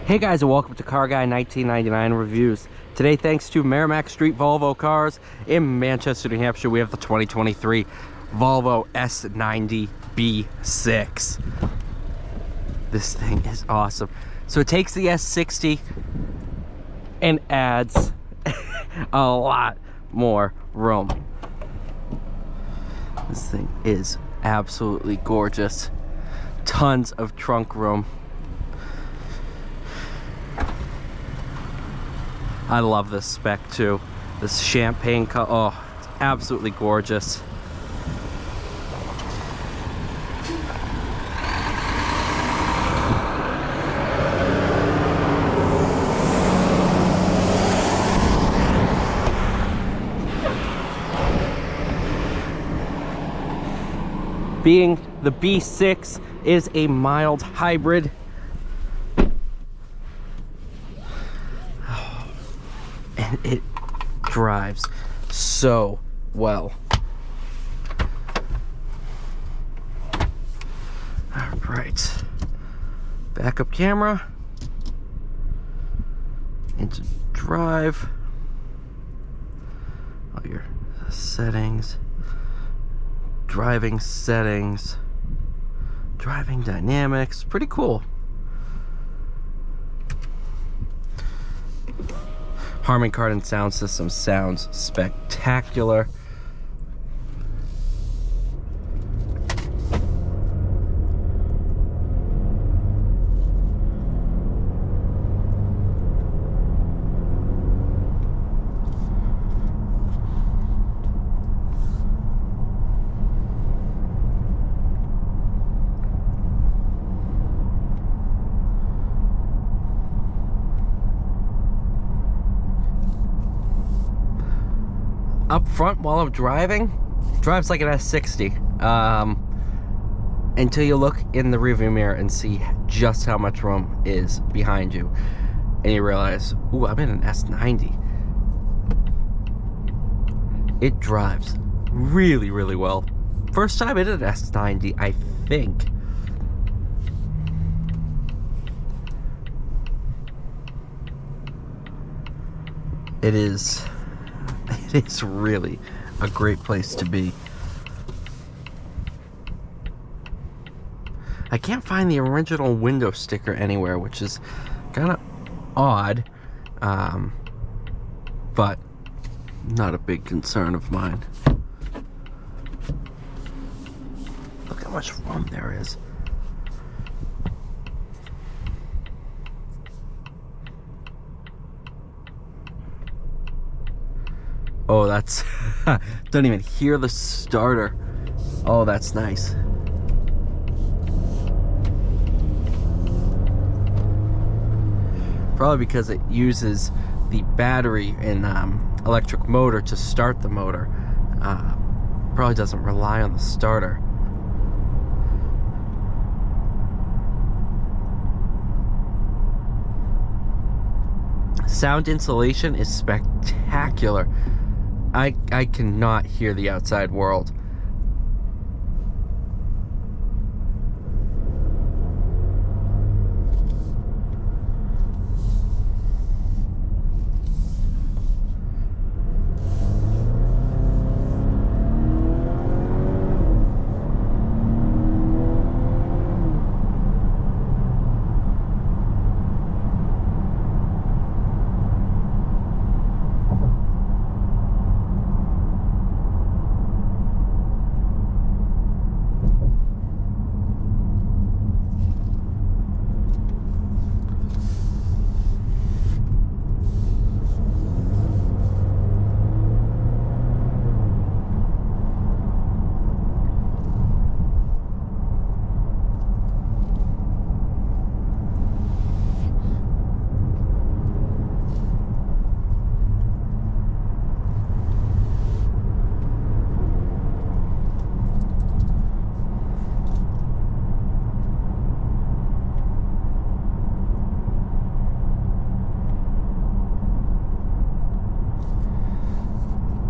Hey guys, and welcome to Car Guy 1999 Reviews. Today, thanks to Merrimack St Volvo cars in Manchester, New Hampshire, we have the 2023 Volvo S90 B6. This thing is awesome. So it takes the S60 and adds a lot more room. This thing is absolutely gorgeous. Tons of trunk room. I love this spec too. This champagne color, oh, it's absolutely gorgeous. Being the B6 is a mild hybrid. And it drives so well. All right, backup camera, into drive, all your settings, driving settings, driving dynamics, pretty cool. Harman Kardon sound system sounds spectacular. Up front while I'm driving, drives like an S60 until you look in the rearview mirror and see just how much room is behind you, and you realize, ooh, I'm in an S90. It drives really, really well. First time in an S90, I think. It's really a great place to be. I can't find the original window sticker anywhere, which is kind of odd, but not a big concern of mine. Look how much room there is. Oh, that's don't even hear the starter. Oh, that's nice. Probably because it uses the battery and electric motor to start the motor. Probably doesn't rely on the starter. Sound insulation is spectacular. I cannot hear the outside world.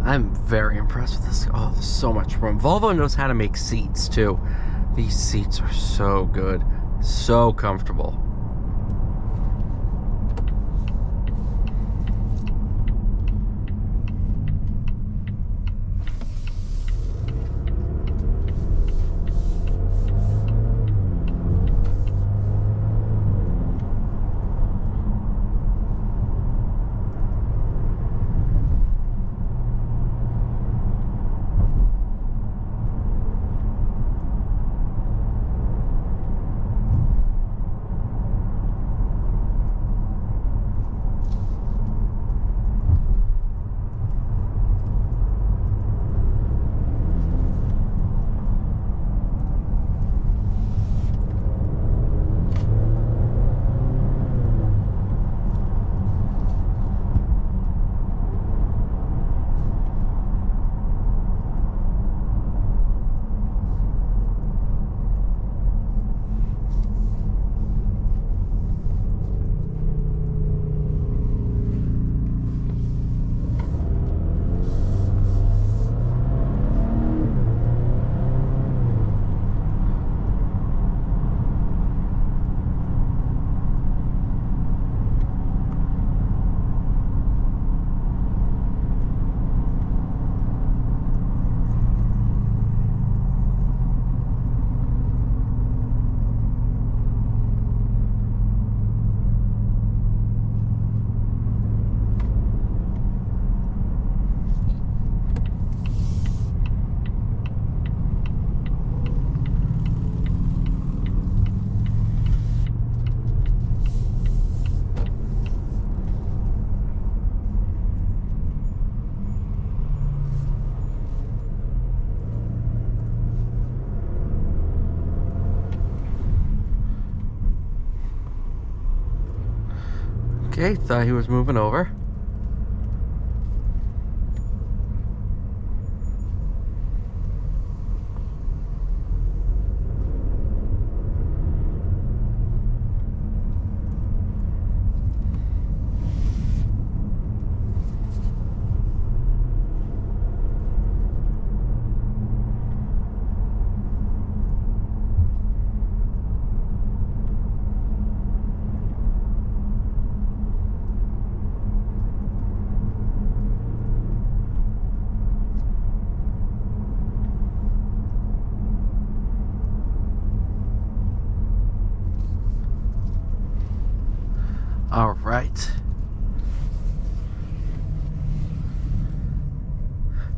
I'm very impressed with this. Oh, there's so much room. Volvo knows how to make seats too. These seats are so good, so comfortable. Okay, thought he was moving over. All right.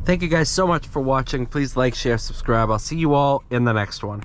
Thank you guys so much for watching. Please like, share, subscribe. I'll see you all in the next one.